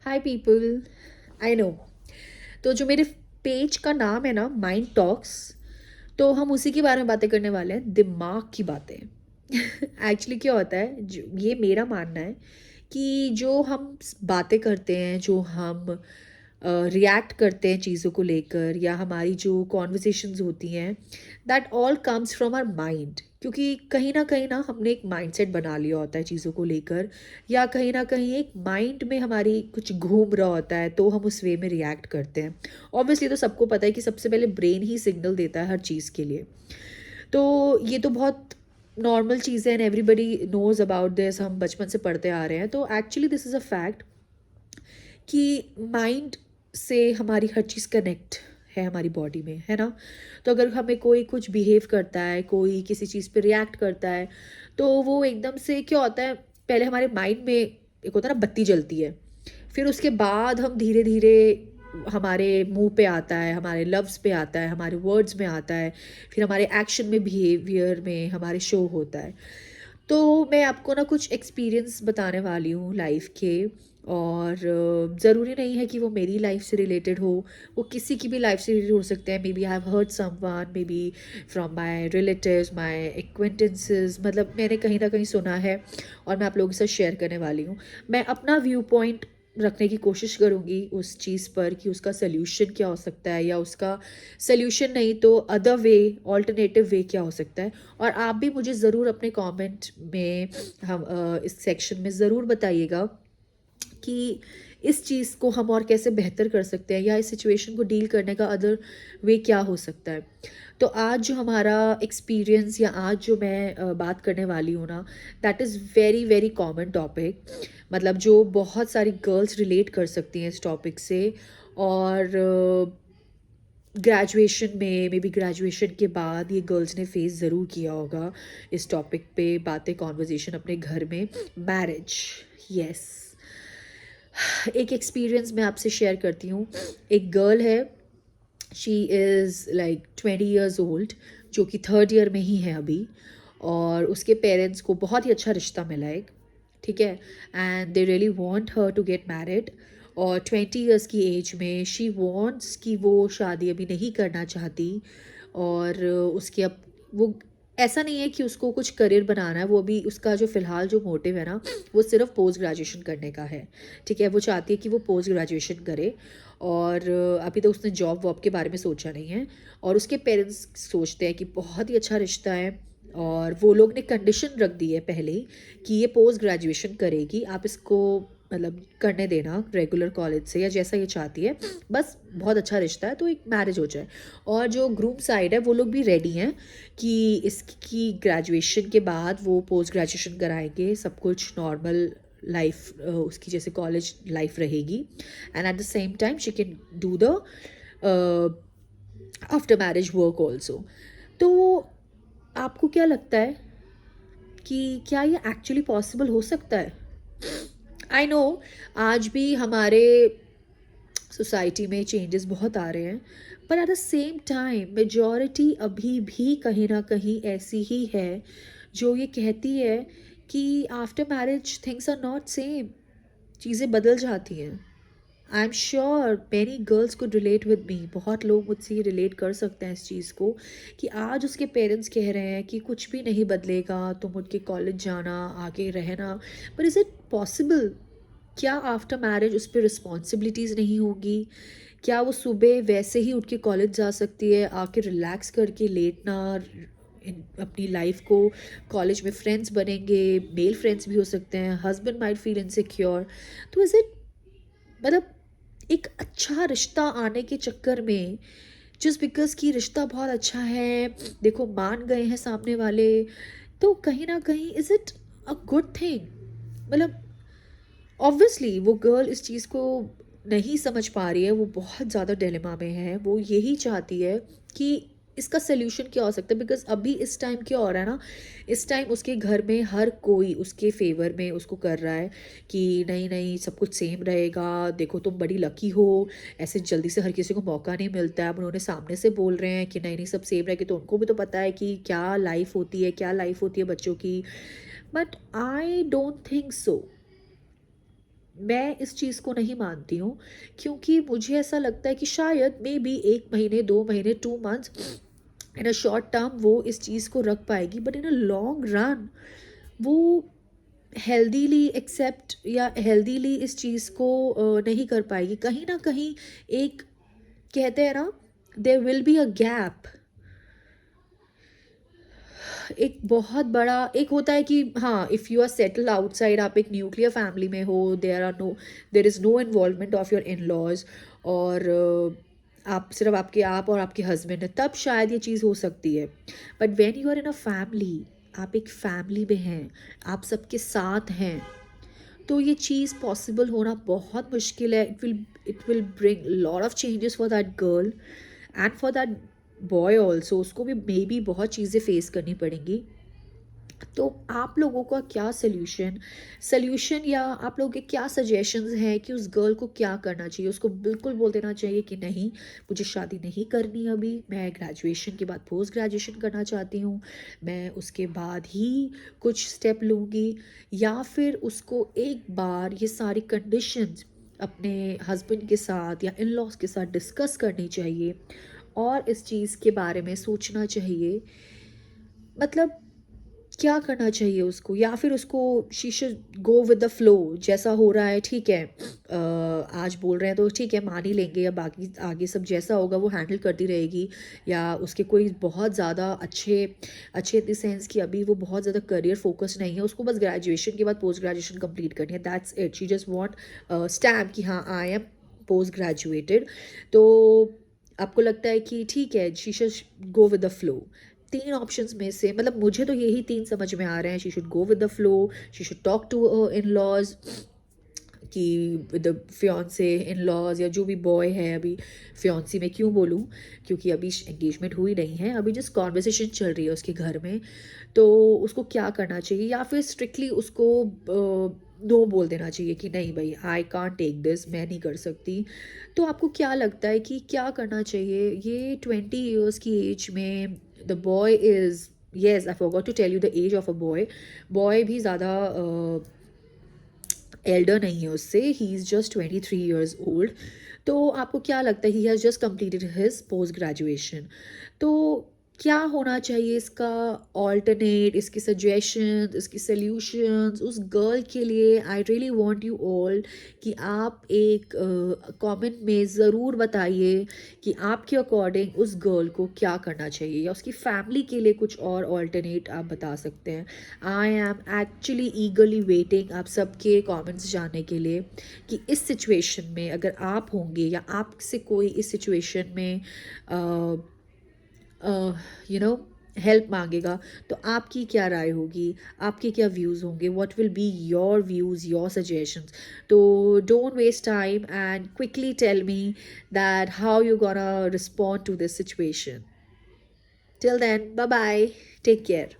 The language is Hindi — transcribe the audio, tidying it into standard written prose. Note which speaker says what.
Speaker 1: Hi people. I know. तो जो मेरे पेज का नाम है ना, माइंड टॉक्स, तो हम उसी के बारे में बातें करने वाले हैं, दिमाग की बातें। एक्चुअली क्या होता है, जो ये मेरा मानना है कि जो हम बातें करते हैं, जो हम रिएक्ट करते हैं चीज़ों को लेकर, या हमारी जो कॉन्वर्सेशंस होती हैं, that all comes from our mind. क्योंकि कहीं ना हमने एक माइंडसेट बना लिया होता है चीज़ों को लेकर, या कहीं ना कहीं एक माइंड में हमारी कुछ घूम रहा होता है, तो हम उस वे में रिएक्ट करते हैं। ऑब्वियसली तो सबको पता है कि सबसे पहले ब्रेन ही सिग्नल देता है हर चीज़ के लिए। तो ये तो बहुत नॉर्मल चीज़ है and everybody knows about this, हम बचपन से पढ़ते आ रहे हैं। तो actually this is a fact कि माइंड से हमारी हर चीज़ कनेक्ट है हमारी बॉडी में, है ना। तो अगर हमें कोई कुछ बिहेव करता है, कोई किसी चीज़ पे रिएक्ट करता है, तो वो एकदम से क्या होता है, पहले हमारे माइंड में एक होता है ना, बत्ती जलती है। फिर उसके बाद हम धीरे धीरे हमारे मुंह पे आता है, हमारे लफ्ज़ पे आता है, हमारे वर्ड्स में आता है, फिर हमारे एक्शन में, बिहेवियर में हमारे शो होता है। तो मैं आपको ना कुछ एक्सपीरियंस बताने वाली हूँ लाइफ के। और ज़रूरी नहीं है कि वो मेरी लाइफ से रिलेटेड हो, वो किसी की भी लाइफ से रिलेटेड हो सकते हैं। Maybe I have heard someone, maybe from my relatives, my acquaintances, मतलब मैंने कहीं ना कहीं सुना है और मैं आप लोगों के साथ शेयर करने वाली हूँ। मैं अपना व्यू पॉइंट रखने की कोशिश करूँगी उस चीज़ पर कि उसका सल्यूशन क्या हो सकता है, या उसका सल्यूशन नहीं तो अदर वे, ऑल्टरनेटिव वे क्या हो सकता है। और आप भी मुझे ज़रूर अपने कमेंट में, हम इस सेक्शन में ज़रूर बताइएगा कि इस चीज़ को हम और कैसे बेहतर कर सकते हैं, या इस सिचुएशन को डील करने का अदर वे क्या हो सकता है। तो आज जो हमारा एक्सपीरियंस, या आज जो मैं बात करने वाली हूँ ना, that is very very common topic. मतलब जो बहुत सारी गर्ल्स रिलेट कर सकती हैं इस टॉपिक से। और ग्रेजुएशन में, मे बी ग्रेजुएशन के बाद ये गर्ल्स ने फेस ज़रूर किया होगा इस टॉपिक पे बातें, कॉन्वर्जेसन अपने घर में। Marriage, yes. एक एक्सपीरियंस मैं आपसे शेयर करती हूँ। एक गर्ल है, she is like 20 years old, जो कि थर्ड ईयर में ही है अभी। और उसके पेरेंट्स को बहुत ही अच्छा रिश्ता मिला एक, ठीक है, and they really want her to get married. और 20 years की एज में शी वांट्स कि वो शादी अभी नहीं करना चाहती। और उसके अब वो, ऐसा नहीं है कि उसको कुछ करियर बनाना है, वो अभी उसका जो फ़िलहाल जो मोटिव है ना, वो सिर्फ पोस्ट ग्रेजुएशन करने का है। ठीक है, वो चाहती है कि वो पोस्ट ग्रेजुएशन करे। और अभी तो उसने जॉब वॉब के बारे में सोचा नहीं है। और उसके पेरेंट्स सोचते हैं कि बहुत ही अच्छा रिश्ता है, और वो लोग ने कंडीशन रख दी है पहले ही कि ये पोस्ट ग्रेजुएशन करेगी, आप इसको मतलब करने देना रेगुलर कॉलेज से या जैसा ये चाहती है, बस बहुत अच्छा रिश्ता है तो एक मैरिज हो जाए। और जो ग्रूम साइड है वो लोग भी रेडी हैं कि इसकी ग्रेजुएशन के बाद वो पोस्ट ग्रेजुएशन कराएंगे, सब कुछ नॉर्मल लाइफ उसकी जैसे कॉलेज लाइफ रहेगी। And at the same time she can do the after marriage work also. तो आपको क्या लगता है कि क्या ये एक्चुअली पॉसिबल हो सकता है? आई नो, आज भी हमारे सोसाइटी में चेंजेस बहुत आ रहे हैं, पर at the same time majority अभी भी कहीं ना कहीं ऐसी ही है जो ये कहती है कि after marriage things are not same, चीज़ें बदल जाती हैं। I am sure many girls को रिलेट विद मी, बहुत लोग मुझसे ये रिलेट कर सकते हैं इस चीज़ को, कि आज उसके पेरेंट्स कह रहे हैं कि कुछ भी नहीं बदलेगा, तुम उठ के कॉलेज जाना, आगे रहना। पर इज़ इट पॉसिबल? क्या आफ्टर मैरिज उस पर रिस्पॉन्सिबिलिटीज़ नहीं होगी? क्या वो सुबह वैसे ही उठ के कॉलेज जा सकती है, आके रिलैक्स करके लेटना, अपनी लाइफ को, कॉलेज में फ्रेंड्स बनेंगे, मेल फ्रेंड्स भी हो सकते हैं, हस्बैंड माइट फील इनसिक्योर। तो इज़ इट, मतलब एक अच्छा रिश्ता आने के चक्कर में, जस्ट बिकॉज कि रिश्ता बहुत अच्छा है, देखो मान गए हैं सामने वाले, तो कहीं ना कहीं is it a good thing? मतलब ऑब्वियसली वो गर्ल इस चीज़ को नहीं समझ पा रही है, वो बहुत ज़्यादा डिलेमा में है, वो यही चाहती है कि इसका सल्यूशन क्या हो सकता है। बिकॉज अभी इस टाइम क्या हो रहा है ना, इस टाइम उसके घर में हर कोई उसके फेवर में उसको कर रहा है कि नहीं नहीं सब कुछ सेम रहेगा, देखो तुम बड़ी लकी हो, ऐसे जल्दी से हर किसी को मौका नहीं मिलता है। अब उन्होंने सामने से बोल रहे हैं कि नहीं नहीं सब सेम रहेगी, तो उनको भी तो पता है कि क्या लाइफ होती है, क्या लाइफ होती है बच्चों की। But I don't think so. मैं इस चीज़ को नहीं मानती हूँ, क्योंकि मुझे ऐसा लगता है कि शायद मे बी 1 महीने, 2 महीने, 2 months in a short term वो इस चीज़ को रख पाएगी, but in a long run वो हेल्दीली एक्सेप्ट या हेल्दीली इस चीज़ को नहीं कर पाएगी। कहीं न कहीं एक कहते हैं ना, there will be a gap. एक बहुत बड़ा एक होता है कि हाँ, if you are settled outside, आप एक न्यूक्लियर फैमिली में हो, there is no involvement of your in laws, और आप सिर्फ आप और आपके हस्बैंड हैं, तब शायद ये चीज़ हो सकती है। But when you are in a family, आप एक फैमिली में हैं, आप सबके साथ हैं, तो ये चीज़ पॉसिबल होना बहुत मुश्किल है। It will bring lot of changes for that girl and for that boy also. उसको भी मे बी बहुत चीज़ें फेस करनी पड़ेंगी। तो आप लोगों का क्या सल्यूशन या आप लोगों के क्या सजेशंस हैं कि उस गर्ल को क्या करना चाहिए? उसको बिल्कुल बोल देना चाहिए कि नहीं, मुझे शादी नहीं करनी अभी, मैं ग्रेजुएशन के बाद पोस्ट ग्रेजुएशन करना चाहती हूँ, मैं उसके बाद ही कुछ स्टेप लूँगी, या फिर उसको एक बार ये सारी कंडीशंस अपने हस्बैंड के साथ या इन लॉज के साथ डिस्कस करनी चाहिए और इस चीज़ के बारे में सोचना चाहिए? मतलब क्या करना चाहिए उसको, या फिर उसको she should go with the flow, जैसा हो रहा है ठीक है, आज बोल रहे हैं तो ठीक है मान ही लेंगे, या बाकी आगे सब जैसा होगा वो हैंडल करती रहेगी, या उसके कोई बहुत ज़्यादा अच्छे अच्छे इन द सेंस कि अभी वो बहुत ज़्यादा करियर फोकस नहीं है, उसको बस ग्रेजुएशन के बाद पोस्ट ग्रेजुएशन कंप्लीट करनी है, that's it, she just want stamp कि हाँ आई एम पोस्ट ग्रेजुएटेड। तो आपको लगता है कि ठीक है she should go with the flow. 3 options में से मतलब मुझे तो यही 3 समझ में आ रहे हैं, she should go with the flow, she should talk to in laws कि विद द फियांसे इन-लॉज़ या जो भी बॉय है अभी, फियांसी मैं क्यों बोलूँ? क्योंकि अभी एंगेजमेंट हुई नहीं है, अभी जस्ट कन्वर्सेशन चल रही है उसके घर में। तो उसको क्या करना चाहिए, या फिर स्ट्रिक्टली उसको नो बोल देना चाहिए कि नहीं भई आई कांट टेक दिस, मैं नहीं कर सकती। तो आपको क्या लगता है कि क्या करना चाहिए? ये 20 इयर्स की एज में the boy is, yes I forgot to tell you the age of a boy. Boy भी ज़्यादा एल्डर नहीं है उससे, he is just 23 years old. तो आपको क्या लगता है, he has just completed his post graduation, तो क्या होना चाहिए इसका ऑल्टरनेट, इसके सजेशंस, इसके सॉल्यूशंस उस गर्ल के लिए? I really want you all कि आप एक कमेंट में ज़रूर बताइए कि आपके अकॉर्डिंग उस गर्ल को क्या करना चाहिए, या उसकी फैमिली के लिए कुछ और ऑल्टरनेट आप बता सकते हैं। आई एम एक्चुअली ईगरली वेटिंग आप सबके कमेंट्स जानने के लिए कि इस सिचुएशन में अगर आप होंगे या आपसे कोई इस सिचुएशन में यू नो हेल्प मांगेगा, तो आपकी क्या राय होगी, आपके क्या व्यूज़ होंगे, what will be your views, your suggestions? तो don't waste time and quickly tell me that how you gonna respond to this situation. Till then bye bye, take care.